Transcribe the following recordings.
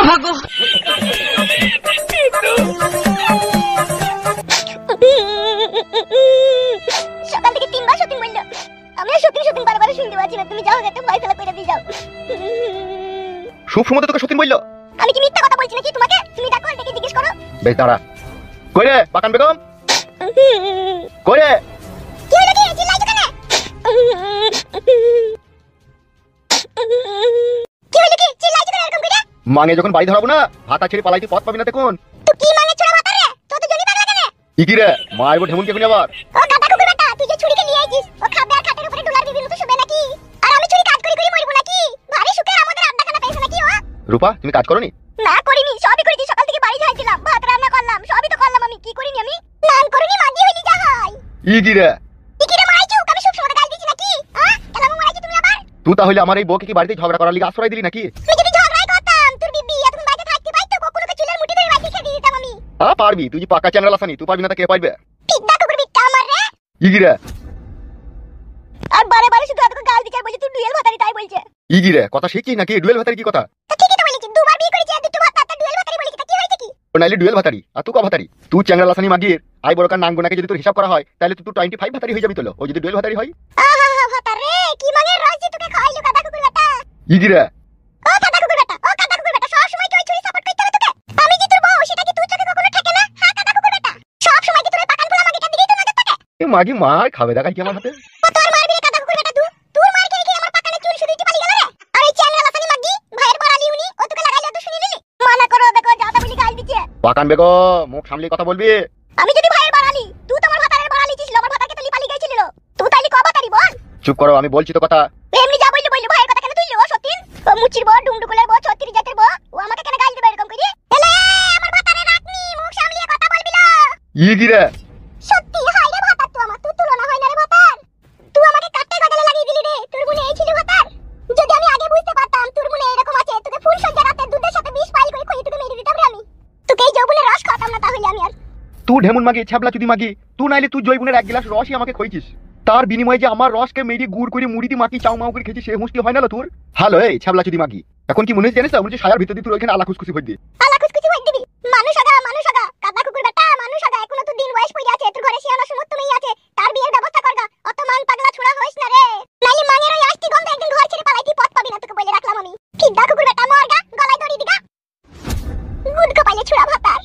ভাগো। সকাল থেকে 3 বার সত্যি বললো, আমি সত্যি সত্যি বারবার শুনতে পাচ্ছি না। তুমি যাও একটা ফয়সালা করে দিয়ে যাও। সব সময় তোকে সত্যি বললো? আমি কি মিথ্যা কথা বলছি নাকি তোমাকে? তুমি ডাকো, ডেকে জিজ্ঞেস করো। বেশ দাঁড়া। কই রে পাকান বেগম? কই রে? কি হলো কি? চিল্লাইছো কেন? কি হলো কি? চিল্লাইছো কেন এরকম করে? মাঙে যখন বাড়ি ধরাবো না, ভাতা ছেড়ে পালাইতে পথ পাবি না তখন। তুই কি মানে ছোড়া ভাতা রে? তোর তো জলি পাগলা কেন? কি রে মারবো ঢেমুনকে কোনি আবার? ও গাদা কুকুর বেটা, তুই যে ছুরিকে নিয়ে আইছিস, ও খাবে আর খাটের উপরে ডলার বিবির মতো শুবে নাকি? আর আমি ছুরি কাজ করি করি মরবো নাকি? ভারী সুখে আমাদের আড্ডাখানা পেয়েছে নাকি ও? রূপা তুমি কাজ করোনি? না করিনি, সবই করেছি। সকাল থেকে বাড়ি যাইছিলাম, ভাত রান্না করলাম, সবই তো করলাম। আমি কি করিনি? আমি নান করিনি, মাগি হইলি যা হয়। কি রে? কি রে মারাইছো? আমি সব সময় গাল দিছি নাকি? হ্যাঁ, কেলাম মারাইছো তুমি আবার? তুই তাহলে আমার এই বউকে কি বাড়িতে ঝগড়া করার লাগি আশ্রয় দিলি নাকি? তুই যদি ঝগড়াই করতাম, তোর বিবি এতক্ষণ বাইরে থাকতে পারতো, কখনো চুলের মুঠি ধরে বাইরে খেয়ে দিতাম আমি। পারবি? তুই যে পাকা চ্যানেল আসানি, তুই পারবি না তা কে পারবে? ফিদা কুকুর বিট্টা আমার রে। কি রে? আর বারে বারে শুধু এতক্ষণ গাল দিছে আর বলছে তুই ডুয়েল ভাতারি, তাই বলছে। কি রে কথা শিখছিস নাকি? ডুয়েল ভাতারি কি কথা? তো ঠিকই তো বলেছি, দুবার বিয়ে করেছি আর দুটো ভাত, তার ডুয়েল ভাতারি বলেছি। তা কি হয়েছে কি? ও নাইলে ডুয়েল ভাতারি আর তুই ক ভাতারি? তুই চ্যানেল আসানি মাগির আই বড়কার নাঙ্গনাকে যদি তোর হিসাব করা হয় তাহলে তুই 25 ভাতারি হয়ে যাবি। তোলো ও যদি ডুয়েল ভাতারি হয়। আহা ভাতা রে, কি মানে রসি তোকে খাইলো গাদা কুকুর বেটা। কি রে? ও গাদা কুকুর বেটা, ও গাদা কুকুর বেটা, সব সময় কি ওই ছুরি সাপোর্ট করতে হবে তোকে? আমি যে তোর বউ, সেটা কি তুই চোখে কখনো ঠেকে না? হ্যাঁ গাদা কুকুর বেটা, সব সময় কি তোর পাকান ফুলা মাগিটার দিকেই তো নজর থাকে? এ মাগি মার খাবে দেখাই কি আমার হাতে? ও তোর মারবি রে গাদা কুকুর বেটা, তুই তোর মার খেয়ে খেয়ে আমার পাকানে চুল শুধু পালি গেল রে। আর এই চ্যানেল আসানি মাগি ভাইয়ের বড়ালি উনি, ও তোকে লাগাইলো তো শুনি নিলি? মানা করো, দেখো জাদা বলি গাল দিচ্ছে। পাকান বেগম মুখ সামলে কথা বলবি। আমি যদি ভাইয়ের বড়ালি, তুই তো আমার ভাতারের বড়ালি ছিল, আমার ভাতাকে তো পালি গেছিল। তুই তাইলি কবা তারি বল? চুপ করো আমি বলছি তো কথা। এমনি যা বললি বললি, ভাইয়ের কথা কেন তুইলি? ও সতীন, ও মুচির বউ, ডুমডুকুলের বউ, 36 জাতের বউ, ও আমাকে কেন গাল দিবে এরকম করে? এলে আমার ভাতারে রাখনি, মুখ সামলিয়ে কথা বলবি না। কি রে? সত্যি হাই রে ভাতার, তুই আমার তুই তুলনা হয় না রে ভাতার। তুই আমাকে কাটতে গজালে লাগিয়ে দিলি রে। তোর মনে এই ছিল ভাতার? যদি আমি আগে বুঝতে পারতাম তোর মনে এরকম আছে, তোকে ফুল সজ্জা রাতে দুধের সাথে 20 পাইল করে খুঁজে তোকে মেরে দিতাম রে আমি। তোকে এই যৌবনের রস খাওয়াতাম না তাহলে আমি আর। তুই ঢেমুন মাগি ছ্যাবলা চুদি মাগি, তুই নাইলে তুই জয়গুনের 1 গ্লাস রসই আমাকে খইছিস। তার বিনিময়ে যে আমার রসকে মেরি গুড় করে মুড়িতে মাখি চাও মাও করে খেয়েছি, সে হুঁশটি হয় না তোর? হ্যালো এই ছ্যাবলা চুদি মাগি, এখন কি মনে হচ্ছে জানিস? মনে হচ্ছে সায়ার ভিতর দিয়ে তুই ওইখানে আলা খুশখুশি হয়ে দি। আলা খুশখুশি হয়ে দিবি? মানুষ আগা গাদা কুকুর বেটা, মানুষ আগা। এখনো তো দিন বয়স পড়ে আছে, তোর ঘরে শিয়ানো সমত তুমিই আছে। তার বিয়ের ব্যবস্থা করগা, অত মান পাগলা ছুড়া হইস না রে। নাইলে মাঙের ওই আষ্টি গন্ধ একদিন ঘর ছেড়ে পালাইতে পথ পাবি না, তোকে বলে রাখলাম আমি। ফিদা কুকুর বেটা মরগা, গলায় দড়ি দিগা। গুদ কপালে ছুড়া ভাতার।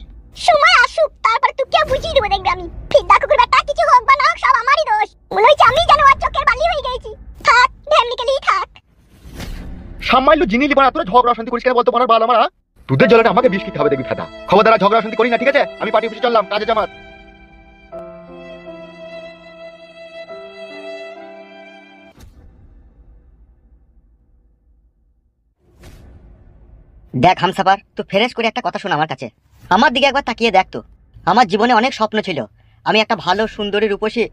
সময় আসুক তারপর তুই কেউ বুঝিয়ে দেবো, দেখবি আমি। ফিদা কুকুর বেটা, কিছু হোক বা না হোক সব আমারই দোষ। মনে হচ্ছে আমি যেন আর চোখের বালি হয়ে গেছি। থাক ঢেমনি কেলি থাক। সামাইলো জিনি লিবা তোরা ঝগড়া শান্তি করিস কেন বলতো? মারার বাল আমার দুধের জলটা আমাকে বিষ খেতে হবে দেখবি ফাটা। খবরদার ঝগড়া শান্তি করি না, ঠিক আছে? আমি পার্টি অফিসে চললাম, কাজে জামাত। দেখ হামসাফার, তুই ফ্রেশ করে একটা কথা শোন আমার কাছে। আমার দিকে একবার তাকিয়ে দেখ তো। আমার জীবনে অনেক স্বপ্ন ছিল, আমি একটা ভালো সুন্দরী রূপসী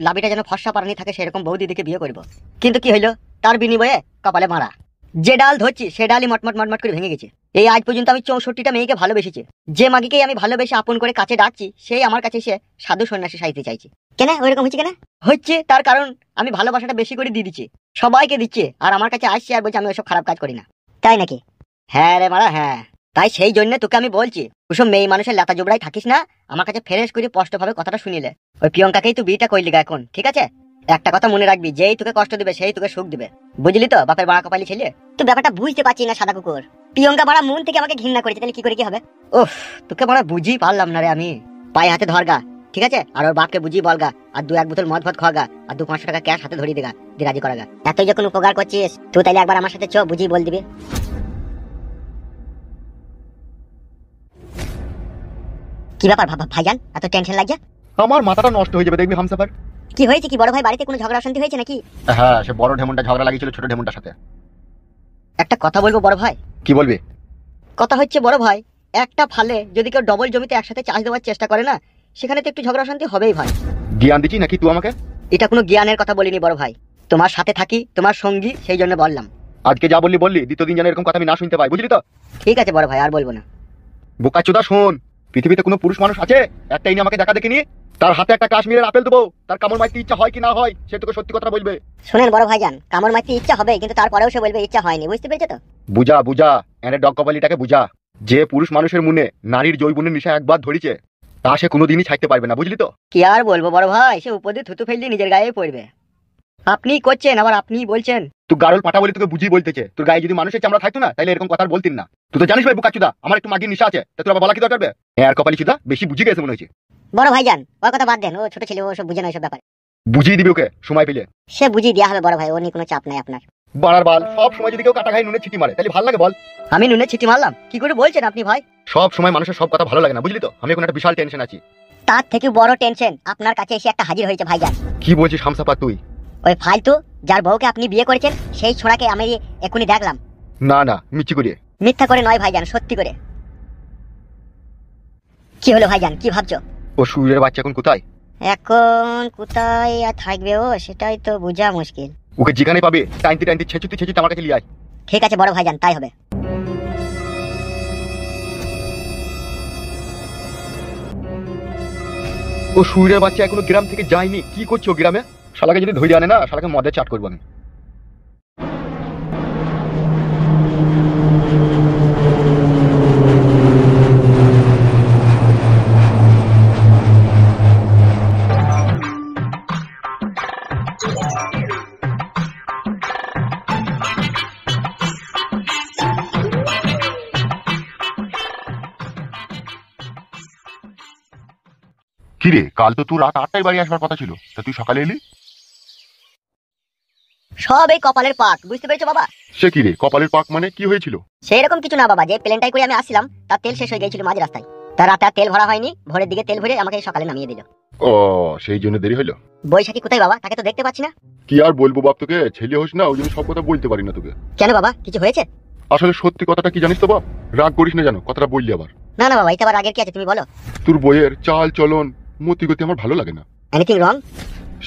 লাবিটা যেন ফর্সা পারানি থাকে সেরকম বউ দিদিকে বিয়ে করব। কিন্তু কি হইলো? তার বিনিময়ে কপালে মারা। যে ডাল ধরছি সে ডালই মটমট মটমট করে ভেঙে গেছে। এই আজ পর্যন্ত আমি 64টা মেয়েকে ভালোবেসেছি। যে মাগিকেই আমি ভালোবেসে আপন করে কাছে ডাকছি, সেই আমার কাছে এসে সাধু সন্ন্যাসী সাইতে চাইছে। কেন ওইরকম হচ্ছে? কেন হচ্ছে? তার কারণ আমি ভালোবাসাটা বেশি করে দিয়ে দিচ্ছি, সবাইকে দিচ্ছি, আর আমার কাছে আসছে আর বলছে আমি ওইসব খারাপ কাজ করি না। তাই নাকি? হ্যাঁ রে মারা, হ্যাঁ। তাই সেই জন্য তোকে আমি বলছি, ওসব মেয়ে মানুষের লেতা জোবড়াই থাকিস না। আমার কাছে ফ্রেশ করে স্পষ্টভাবে কথাটা শুনিলে। ওই প্রিয়ঙ্কাকেই তুই বিয়েটা করলি এখন, ঠিক আছে? একটা কথা মনে রাখবি, যেই তোকে কষ্ট দিবে সেই তোকে সুখ দিবে, বুঝলি তো? বাপের বাড়া কপালি ছেলে। তুই ব্যাপারটা বুঝতে পারছিস না সাদা কুকুর। প্রিয়ঙ্কা বাড়া মন থেকে আমাকে ঘৃণা করেছে, তাহলে কি করে কি হবে? ওহ, তোকে বাড়া বুঝিয়ে পারলাম না রে আমি। পায়ে হাতে ধরগা, ঠিক আছে? আর ওর বাপকে বুঝিয়ে বলগা, আর 2-1 বোতল মদ ভদ খাওয়াগা, আর 200-500 টাকা ক্যাশ হাতে ধরিয়ে দেগা, দিয়ে রাজি করাগা। এতই যখন উপকার করছিস তুই, তাইলে একবার আমার সাথে চ, বুঝিয়ে বল দিবি। কি ব্যাপার ভাইজান, এত টেনশন লাগছে? আমার মাথাটা নষ্ট হয়ে যাবে দেখবি হামসাফার। কি হয়েছে? কি বড় ভাই বাড়িতে কোনো ঝগড়া অশান্তি হয়েছে নাকি? হ্যাঁ, সে বড় ঢেমনটা ঝগড়া লাগিয়েছিল ছোট ঢেমনটার সাথে। একটা কথা বলবো বড় ভাই। কি বলবি? কথা হচ্ছে বড় ভাই, একটা ফালে যদি কেউ ডবল জমিতে একসাথে চাষ দেওয়ার চেষ্টা করে না, সেখানে তো একটু ঝগড়া অশান্তি হবেই ভাই। জ্ঞান দিচ্ছি নাকি তুই আমাকে? এটা কোনো জ্ঞানের কথা বলিনি বড় ভাই, তোমার সাথে থাকি, তোমার সঙ্গী, সেই জন্য বললাম। আজকে যা বললি দ্বিতীয় দিন যেন এরকম কথা আমি না শুনতে পাই, বুঝলি তো? ঠিক আছে বড় ভাই, আর বলবো না। বোকাচোদা শোন, পৃথিবীতে কোনো পুরুষ মানুষ আছে একটা ইনি আমাকে দেখা দেখে নিয়ে তার হাতে একটা কাশ্মীরের আপেল দেবো, তার কামড় মারতে ইচ্ছা হয় কি না হয় সে তোকে সত্যি কথা বলবে। শুনেন বড় ভাইজান, কামড় মারতে ইচ্ছা হবে, কিন্তু তারপরেও সে বলবে ইচ্ছা হয়নি, বুঝতে পেরেছো তো? বুঝা বুঝা, এনে ডগ কপালিটাকে বুঝা। যে পুরুষ মানুষের মনে নারীর যৌবনের নেশা একবার ধরেছে তা সে কোনোদিনই ছাড়তে পারবে না, বুঝলি তো? কি আর বলবো বড় ভাই, সে উপর দিয়ে থুতু ফেললে নিজের গায়ে পড়বে। আপনি করছেন আবার আপনি বলছেন। তুই গারল পাটা বলে তোকে বুঝিয়ে বলতেছে, তোর গায়ে যদি মানুষের চামড়া থাকতো না তাহলে এরকম কথা আর বলতিন না। তুই তো জানিস ভাই বুকাচুদা আমার একটু মাগির নেশা আছে, তা তোর আবার বলা কি দরকার? আর কপালি চুদা বেশি বুঝে গেছে মনে হচ্ছে। বড় ভাইজান ওর কথা বাদ দেন, ও ছোট ছেলে, ও সব বুঝে না এসব ব্যাপার। বুঝিয়ে দিবি ওকে সময় পেলে। সে বুঝিয়ে দেওয়া হবে বড় ভাই, ও নিয়ে কোনো চাপ নাই আপনার। বাড়ার বাল সব সময় যদি কেউ কাটা খাই নুনে ছিটি মারে তাহলে ভালো লাগে বল? আমি নুনে ছিটি মারলাম? কি করে বলছেন আপনি ভাই? সব সময় মানুষের সব কথা ভালো লাগে না, বুঝলি তো? আমি এখন একটা বিশাল টেনশন আছি। তার থেকে বড় টেনশন আপনার কাছে এসে একটা হাজির হয়েছে ভাইজান। কি বলছিস হামসাপা তুই? ওই ফালতু যার বউকে আপনি বিয়ে করেছেন সেই ছোড়াকে আমি এখনই দেখলাম। না না মিচ্ছি করিয়ে। মিথ্যা করে নয় ভাইজান, সত্যি করে। কি হলো ভাইজান, কি ভাবছো? ও সুরের বাচ্চা এখন কোথায়? এখন কোথায় আর থাকবে ও, সেটাই তো বোঝা মুশকিল। ওকে যেখানে পাবে টাইনতে টাইনতে ছেচুতে আমার কাছে লিয়ে আয়। ঠিক আছে বড় ভাইজান, তাই হবে। ও সুরের বাচ্চা এখনো গ্রাম থেকে যায়নি, কি করছো গ্রামে? শালাকে যদি ধরে আনে না, শালাকে মদে চাট করবো আমি। কিরে কাল তো তুই রাত 8টায় বাড়ি আসবার কথা ছিল, তা তুই সকালে এলি? সব এই কপালের পাক, বুঝতে পেরেছো বাবা? সে কি রে কপালের পাক মানে কি হয়েছিল? সেই রকম কিছু না বাবা, যে প্লেনটাই করে আমি আসছিলাম তার তেল শেষ হয়ে গিয়েছিল মাঝ রাস্তায়। তার রাতে আর তেল ভরা হয়নি, ভোরের দিকে তেল ভরে আমাকে সকালে নামিয়ে দিল। ও সেই জন্য দেরি হলো। বৈশাখী কোথায় বাবা? তাকে তো দেখতে পাচ্ছি না। কি আর বলবো বাপ তোকে, ছেলে হোস না ওই জন্য সব কথা বলতে পারি না তোকে। কেন বাবা, কিছু হয়েছে? আসলে সত্যি কথাটা কি জানিস তো বাপ, রাগ করিস না জানো কথাটা বললি আবার। না না বাবা, এটা আবার আগের কি আছে তুমি বলো। তোর বইয়ের চাল চলন মতি গতি আমার ভালো লাগে না। Anything wrong?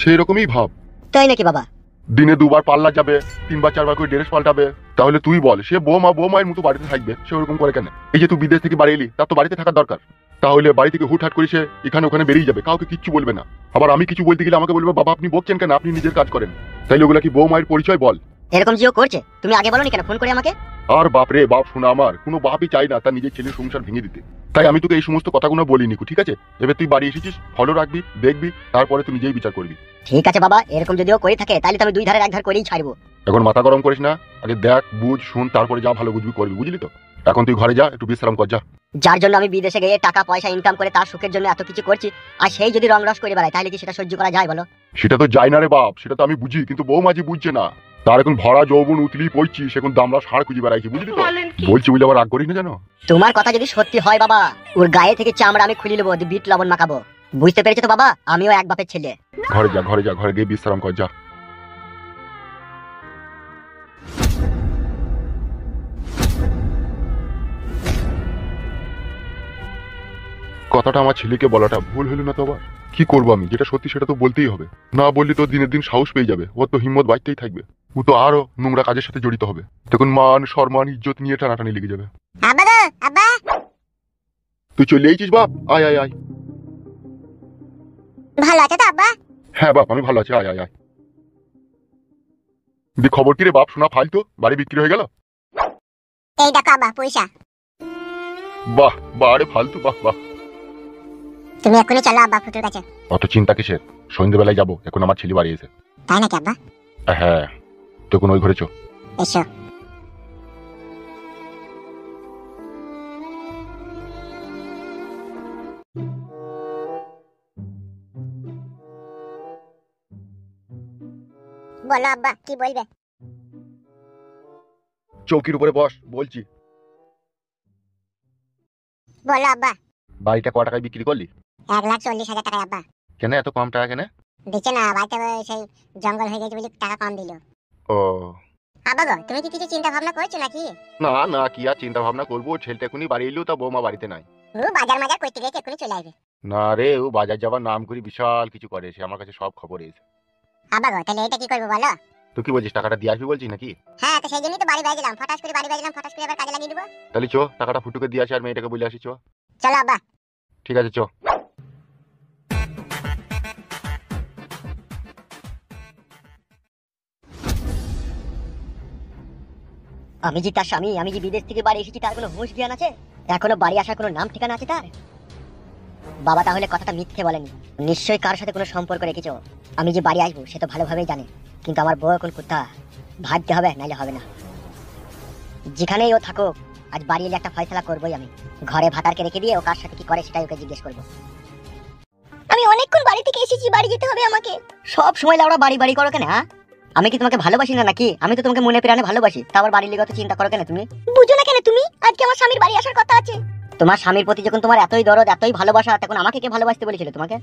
সেই রকমই ভাব। তাই নাকি বাবা? দিনে 2বার পাল্লা যাবে, 3বার 4বার করে ড্রেস পাল্টাবে, তাহলে তুই বল সে বৌমায়ের মতো বাড়িতে থাকবে? সে ওরকম করে কেন? এই যে তুই বিদেশ থেকে বাড়ি এলি, তার তো বাড়িতে থাকার দরকার। তাহলে বাড়ি থেকে হুটহাট করে সে এখানে ওখানে বেরিয়ে যাবে, কাউকে কিচ্ছু বলবে না। আবার আমি কিছু বলতে গেলে আমাকে বলবে বাবা আপনি বকছেন কেন, আপনি নিজের কাজ করেন। তাইলে ওগুলা কি বৌমায়ের পরিচয় বল? এরকম জিও করছে, তুমি আগে বলনি কেন ফোন করে আমাকে? আর বাপ রে বাপ, শোনা আমার কোনো বাপই চাই না তার নিজের ছেলের সংসার ভেঙে দিতে। তাই আমি তোকে এই সমস্ত কথাগুলো বলিনি, ঠিক আছে? এবার তুই বাড়ি এসেছিস, ফলো রাখবি, দেখবি, তারপরে তুই নিজেই বিচার করবি। ঠিক আছে বাবা, এরকম যদিও করে থাকে তাহলে তো আমি দুই ধারের এক ধার করেই ছাড়বো। এখন মাথা গরম করিস না, আগে দেখ বুঝ শুন তারপরে যা ভালো বুঝবি করবি, বুঝলি তো? এখন তুই ঘরে যা, একটু বিশ্রাম কর যা। যার জন্য আমি বিদেশে গিয়ে টাকা পয়সা ইনকাম করে তার সুখের জন্য এত কিছু করছি, আর সেই যদি রং রস করে বেড়ায় তাহলে কি সেটা সহ্য করা যায় বলো? সেটা তো যায় না রে বাপ, সেটা তো আমি বুঝি, কিন্তু বৌমাজি বুঝছে না। তার এখন ভরা যৌবন উতলি পড়ছি, সে এখন দামড়া সার খুঁজে বেড়াইছি, বুঝলি তো? বলছি বুঝলে আবার রাগ করিস না জানো। তোমার কথা যদি সত্যি হয় বাবা, ওর গায়ে থেকে চামড়া আমি খুলে নেবো, বিট লবণ মাখাবো। বুঝতে পেরেছো তো বাবা, আমিও এক বাপের ছেলে। ঘরে যা, ঘরে যা, ঘরে গিয়ে বিশ্রাম কর যা। কথাটা আমার ছেলেকে বলাটা ভুল হলো না তো আবার? কি করবো আমি, যেটা সত্যি সেটা তো বলতেই হবে। না বললে তো দিনের দিন সাহস পেয়ে যাবে, ওর তো হিম্মত বাড়তেই থাকবে, ও তো আরো নোংরা কাজের সাথে জড়িত হবে। তখন মান সম্মান ইজ্জত নিয়ে টানাটানি লেগে যাবে। আব্বা গো আব্বা, তুই চলে এইছিস বাপ, আয় আয় আয়। ভালো আছে তো আব্বা? হ্যাঁ বাপ আমি ভালো আছি, আয় আয় আয়। দি খবর কি রে বাপ, শোনা ফালতু বাড়ি বিক্রি হয়ে গেল? এই দেখো আব্বা পয়সা। বাহ বাহ রে ফালতু, বাহ বাহ। তুমি এখনই চলো আব্বা ফুটুর কাছে। অত চিন্তা কিসের, সন্ধ্যেবেলায় যাবো, এখন আমার ছেলে বাড়ি এসে। তাই নাকি আব্বা? হ্যাঁ তখন ওই ঘরে চো। এসো। বলো আব্বা কি বলবে? চৌকির উপরে বস বলছি। বলো আব্বা। বাড়িটা ক টাকায় বিক্রি করলি? 1,40,000 টাকা আব্বা। কেন এত কম টাকা কেন? দিচ্ছে না, বাড়িতে সেই জঙ্গল হয়ে গেছে বলে টাকা কম দিল। ও আব্বা গো তুমি কি কিছু চিন্তা ভাবনা করছো নাকি? না না, কি আর চিন্তা ভাবনা করবো, ছেলেটা এখনই বাড়ি এলেও তা বৌমা বাড়িতে নাই। ও বাজার মাজার করতে গেছে, এখনই চলে আসবে। না রে, ও বাজার যাবার নাম করে বিশাল কিছু করে, সে আমার কাছে সব খবর এসে। আব্বা গো তাহলে এটা কি করবো বলো? তুই কি বলছিস, টাকাটা দিয়ে আসবি বলছিস নাকি? হ্যাঁ তো সেই জন্যই তো বাড়ি বাজলাম, ফটাস করে বাড়ি বাজলাম, ফটাস করে আবার কাজে লাগিয়ে দেবো। তাহলে চো টাকাটা ফুটুকে দিয়ে আসি আর মেয়েটাকে বলে আসি, চো। চলো আব্বা। ঠিক আছে চো। আমি যে তার স্বামী, আমি যে বিদেশ থেকে বাড়ি এসেছি তার কোনো হুঁশ জ্ঞান আছে? এখনো বাড়ি আসার কোনো নাম ঠিকানা আছে তার? বাবা তাহলে কথাটা মিথ্যে বলেনি, নিশ্চয়ই কার সাথে কোনো সম্পর্ক রেখেছো। আমি যে বাড়ি আসবো সে তো ভালোভাবেই জানে, কিন্তু আমার বউ এখন কোথা, ভাবতে হবে, নাইলে হবে না। যেখানেই ও থাকুক, আজ বাড়ি এলে একটা ফয়সালা করবোই আমি। ঘরে ভাতারকে রেখে দিয়ে ও কার সাথে কি করে সেটাই ওকে জিজ্ঞেস করবো। আমি অনেকক্ষণ বাড়ি থেকে এসেছি, বাড়ি যেতে হবে আমাকে। সব সময় লাউড়া বাড়ি বাড়ি করো কেন? হ্যাঁ, আমি কি তোমাকে ভালোবাসি না নাকি? আমি তো তোমাকে মনে প্রাণে ভালোবাসি, তা আবার বাড়ির লিগে তো চিন্তা করো কেন তুমি? বুঝো না কেন তুমি? আজকে আমার স্বামীর বাড়ি আসার কথা আছে। তোমার স্বামীর প্রতি যখন তোমার এতই দরদ, এতই ভালোবাসা, তখন আমাকে কে ভালোবাসতে বলেছিল তোমাকে?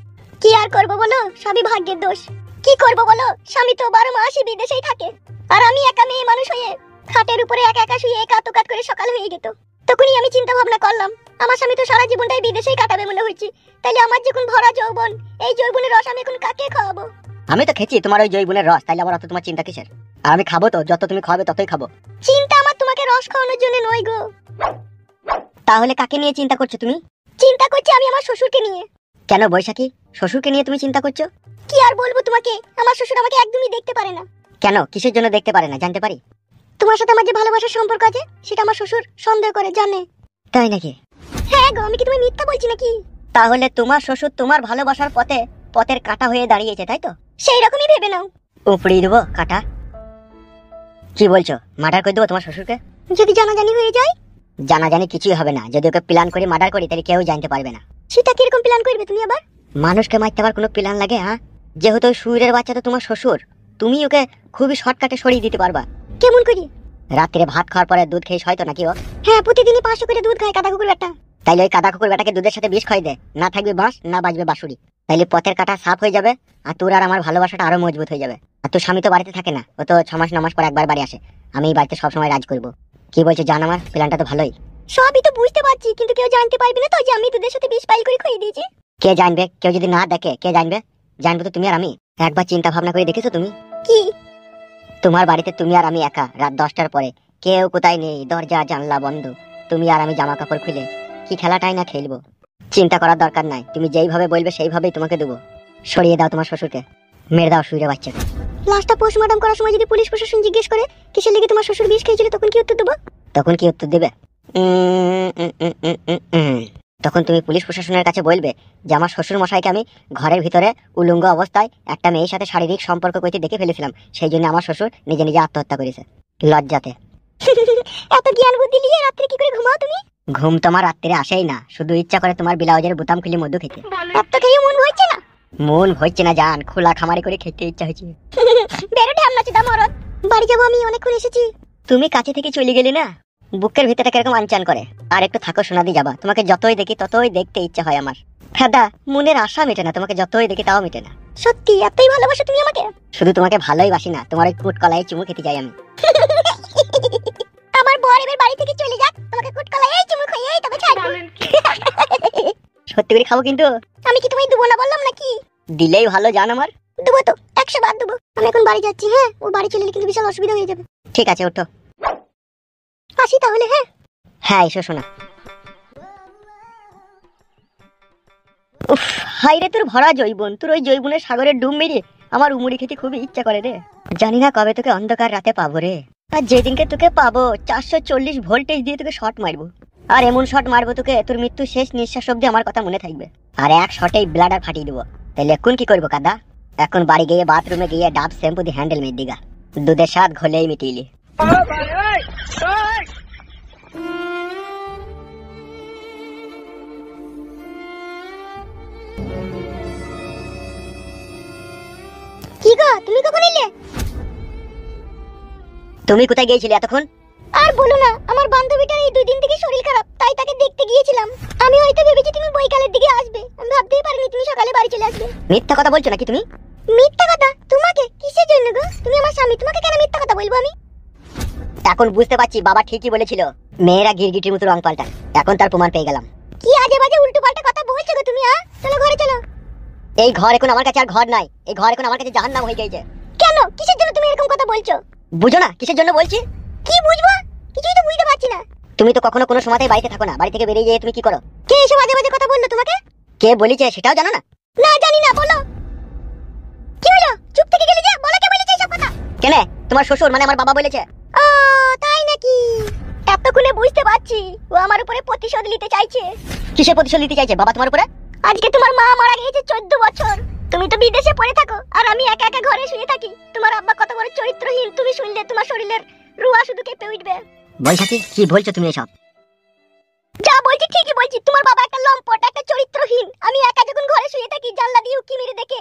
কি আর করবো বলো, সবই ভাগ্যের দোষ। কি করবো বলো, স্বামী তো 12 মাসই বিদেশেই থাকে, আর আমি একা মেয়ে মানুষ হয়ে খাটের উপরে একা একা শুয়ে কাত করে সকাল হয়ে যেত। তখনই আমি চিন্তা ভাবনা করলাম, আমার স্বামী তো সারা জীবনটাই বিদেশেই কাটাবে মনে হয়েছে, তাইলে আমার যখন ভরা যৌবন, এই যৌবনের রস আমি এখন কাকে খাওয়াবো? আমি তো খেয়েছি তোমার ওই জৈবনের রস, তাইলে আবার অত তোমার চিন্তা কিসের? আর আমি খাবো তো, যত তুমি খাবে ততই খাবো। চিন্তা আমার তোমাকে রস খাওয়ানোর জন্য নয় গো। তাহলে কাকে নিয়ে চিন্তা করছো তুমি? চিন্তা করছি আমি আমার শ্বশুরকে নিয়ে। কেন বৈশাখী, শ্বশুরকে নিয়ে তুমি চিন্তা করছো? কি আর বলবো তোমাকে, আমার শ্বশুর আমাকে একদমই দেখতে পারে না। কেন, কিসের জন্য দেখতে পারে না জানতে পারি? তোমার সাথে আমার যে ভালোবাসার সম্পর্ক আছে সেটা আমার শ্বশুর সন্দেহ করে, জানে। তাই নাকি? হ্যাঁ গো, আমি কি তুমি মিথ্যা বলছি নাকি? তাহলে তোমার শ্বশুর তোমার ভালোবাসার পথের কাঁটা হয়ে দাঁড়িয়েছে, তাই তো? সেই রকমই ভেবে নাও। উপড়িয়ে দেবো কাঁটা। কি বলছো, মার্ডার করে দেবো তোমার শ্বশুরকে? যদি জানাজানি হয়ে যায়? জানাজানি কিছুই হবে না, যদি ওকে প্ল্যান করে মার্ডার করি তাহলে কেউ জানতে পারবে না। সেটা কিরকম প্ল্যান করবে তুমি আবার? মানুষকে মারতে আবার কোনো প্ল্যান লাগে? হ্যাঁ, যেহেতু ওই সুরের বাচ্চা তো তোমার শ্বশুর, তুমি ওকে খুবই শর্টকাটে সরিয়ে দিতে পারবা। কেমন করি? রাত্রে ভাত খাওয়ার পরে দুধ খেয়ে হয় তো নাকি ও? হ্যাঁ, প্রতিদিনই 500 করে দুধ খায় কাদা কুকুর বেটা। তাইলে ওই কাদা কুকুর বেটাকে দুধের সাথে বিষ খাই দে, না থাকবে বাঁশ, না বাজবে বাঁশুরি। তাইলে পথের কাটা সাফ হয়ে যাবে, আর তোর আর আমার ভালোবাসাটা আরো মজবুত হয়ে যাবে। আর তোর স্বামী তো বাড়িতে থাকে না, ও তো 6 মাস 9 মাস পর একবার বাড়ি আসে। আমি এই বাড়িতে সবসময় রাজ করবো। কি বলছো জান, আমার প্ল্যানটা তো ভালোই। সবই তো বুঝতে পারছি, কিন্তু কেউ জানতে পারবে না তো যে আমি দুধের সাথে 20 পাইল করে খাইয়ে দিয়েছি? কে জানবে? কেউ যদি না দেখে কে জানবে? জানবো তো তুমি আর আমি। একবার চিন্তা ভাবনা করে দেখেছো তুমি? কি? তোমার বাড়িতে তুমি আর আমি একা, রাত 10টার পরে কেউ কোথায় নেই, দরজা জানলা বন্ধ, তুমি আর আমি জামা কাপড় খুলে কি খেলাটাই না খেলবো। চিন্তা করার দরকার নাই, তুমি যেইভাবে বলবে সেইভাবেই তোমাকে দেবো। সরিয়ে দাও তোমার শ্বশুরকে, মেরে দাও সুইরে বাচ্চাকে। লাস্টটা পোস্টমর্টম করার সময় যদি পুলিশ প্রশাসন জিজ্ঞেস করে কিসের লেগে তোমার শ্বশুর বিষ খেয়েছিল, তখন কি উত্তর দেবো? তখন কি উত্তর দেবে? তখন তুমি পুলিশ প্রশাসনের কাছে বলবে যে আমার শ্বশুর মশাইকে আমি ঘরের ভিতরে উলঙ্গ অবস্থায় একটা মেয়ের সাথে শারীরিক সম্পর্ক করতে দেখে ফেলেছিলাম, সেই জন্য আমার শ্বশুর নিজে নিজে আত্মহত্যা করেছে লজ্জাতে। এত জ্ঞান বুদ্ধি নিয়ে রাত্রে কি করে ঘুমাও তুমি? ঘুম তোমার রাত্রে আসেই না, শুধু ইচ্ছা করে তোমার ব্লাউজের বোতাম খুলে মধু খেতে। এত খেয়ে মন হচ্ছে না? মন হচ্ছে না জান, খোলা খামারি করে খেতে ইচ্ছা হয়েছে। বেরোটে আমরা চিদা মরদ। বাড়ি যাবো, আমি অনেকক্ষণ এসেছি। তুমি কাছে থেকে চলে গেলে না, বুকের ভিতরটা কিরকম আনচান করে। আর একটু থাকো সোনাদি, যাবা। তোমাকে যতই দেখি ততই দেখতে ইচ্ছা হয় আমার। ফেদা মনের আশা মেটে না, তোমাকে যতই দেখি তাও মেটে না। সত্যি এতই ভালোবাসো তুমি আমাকে? শুধু তোমাকে ভালোই বাসি না, তোমার ওই কুট কলাই চুমু খেতে যাই আমি। আমার বর এবার বাড়ি থেকে চলে যাক, তোমাকে কুটকলা এই চুমু খাইয়ে তবে ছাড়বো। সত্যি করে খাবো কিন্তু। আমি কি তোমায় দেবো না বললাম নাকি? দিলেই ভালো জান আমার। দেবো তো, 100 বার দেবো। আমি এখন বাড়ি যাচ্ছি। হ্যাঁ, ও বাড়ি চলে এলে কিন্তু বিশাল অসুবিধা হয়ে যাবে। ঠিক আছে, ওঠো। আসি তাহলে। হ্যাঁ হ্যাঁ, এসো শোনা। উফ, হাই রে তোর ভরা জৈবন, তোর ওই জৈবনের সাগরের ডুব মেরে আমার উমুড়ি খেতে খুবই ইচ্ছা করে রে। জানি না কবে তোকে অন্ধকার রাতে পাবো রে। আর যেদিনকে তোকে পাবো 440 ভোল্টেজ দিয়ে তোকে শট মারবো। আর এমন শট মারবো তোকে, তোর মৃত্যু শেষ নিঃশ্বাস অব্দি আমার কথা মনে থাকবে। আর এক শটেই ব্লাডার ফাটিয়ে দেবো। তাহলে এখন কি করবো কাদা? এখন বাড়ি গিয়ে বাথরুমে গিয়ে ডাব শ্যাম্পু দিয়ে হ্যান্ডেল মেরে দিগা, দুধের স্বাদ ঘোলেই মিটিয়ে। কি গো, তুমি কখন এলে? তুমি কোথায় গিয়েছিলে এতক্ষণ? আর বলো না, আমার বান্ধবীটার এই 2 দিন থেকে শরীর খারাপ, তাই তাকে দেখতে গিয়েছিলাম। আমি হয়তো ভেবেছি তুমি বৈকালের দিকে আসবে, আমি ভাবতেই পারিনি তুমি সকালে বাড়ি চলে আসবে। মিথ্যা কথা বলছো নাকি তুমি? মিথ্যা কথা? তোমাকে কিসের জন্য গো? তুমি আমার স্বামী, তোমাকে কেন মিথ্যা কথা বলবো আমি? এখন বুঝতে পারছি বাবা ঠিকই বলেছিল, মেয়েরা গিরগিটির মতো রং পাল্টায়। এখন তার প্রমাণ পেয়ে গেলাম। কি আজে বাজে উল্টো পাল্টা কথা বলছো গো তুমি? চলো ঘরে চলো। এই ঘর এখন আমার কাছে আর ঘর নাই, এই ঘর এখন আমার কাছে জাহান্নাম হয়ে গেছে। কেন, কিসের জন্য তুমি এরকম কথা বলছো? বুঝো না কিসের জন্য বলছি? কি বুঝবো? কিছুই তো বুঝতে পারছি না। তুমি তো কখনো কোনো সময়তেই বাড়িতে থাকো না, বাড়ি থেকে বেরিয়ে গিয়ে তুমি কি করো? কে এসব আজে বাজে কথা বললো তোমাকে? কে বলেছে সেটাও জানো না? না, জানি না, বলো। কি হলো, চুপ থেকে গেলে যে? বলো কে বলেছে এসব কথা? কেন, তোমার শ্বশুর মানে আমার বাবা বলেছে। ও তাই নাকি? এতক্ষণে বুঝতে পারছি ও আমার উপরে প্রতিশোধ নিতে চাইছে। কিসের প্রতিশোধ নিতে চাইছে বাবা তোমার উপরে? আজকে তোমার মা মারা গিয়েছে 14 বছর, তুমি তো বিদেশে পড়ে থাকো আর আমি একা একা ঘরে শুয়ে থাকি। তোমার আব্বা কত বড় চরিত্রহীন, তুমি শুনলে তোমার শরীরের রুয়া শুধু কেঁপে উঠবে। বৈশাখী কি বলছো তুমি এসব? যা বলছি ঠিকই বলছি, তোমার বাবা একটা লম্পট, একটা চরিত্রহীন। আমি একা যখন ঘরে শুয়ে থাকি জানলা দিয়ে উকি মেরে দেখে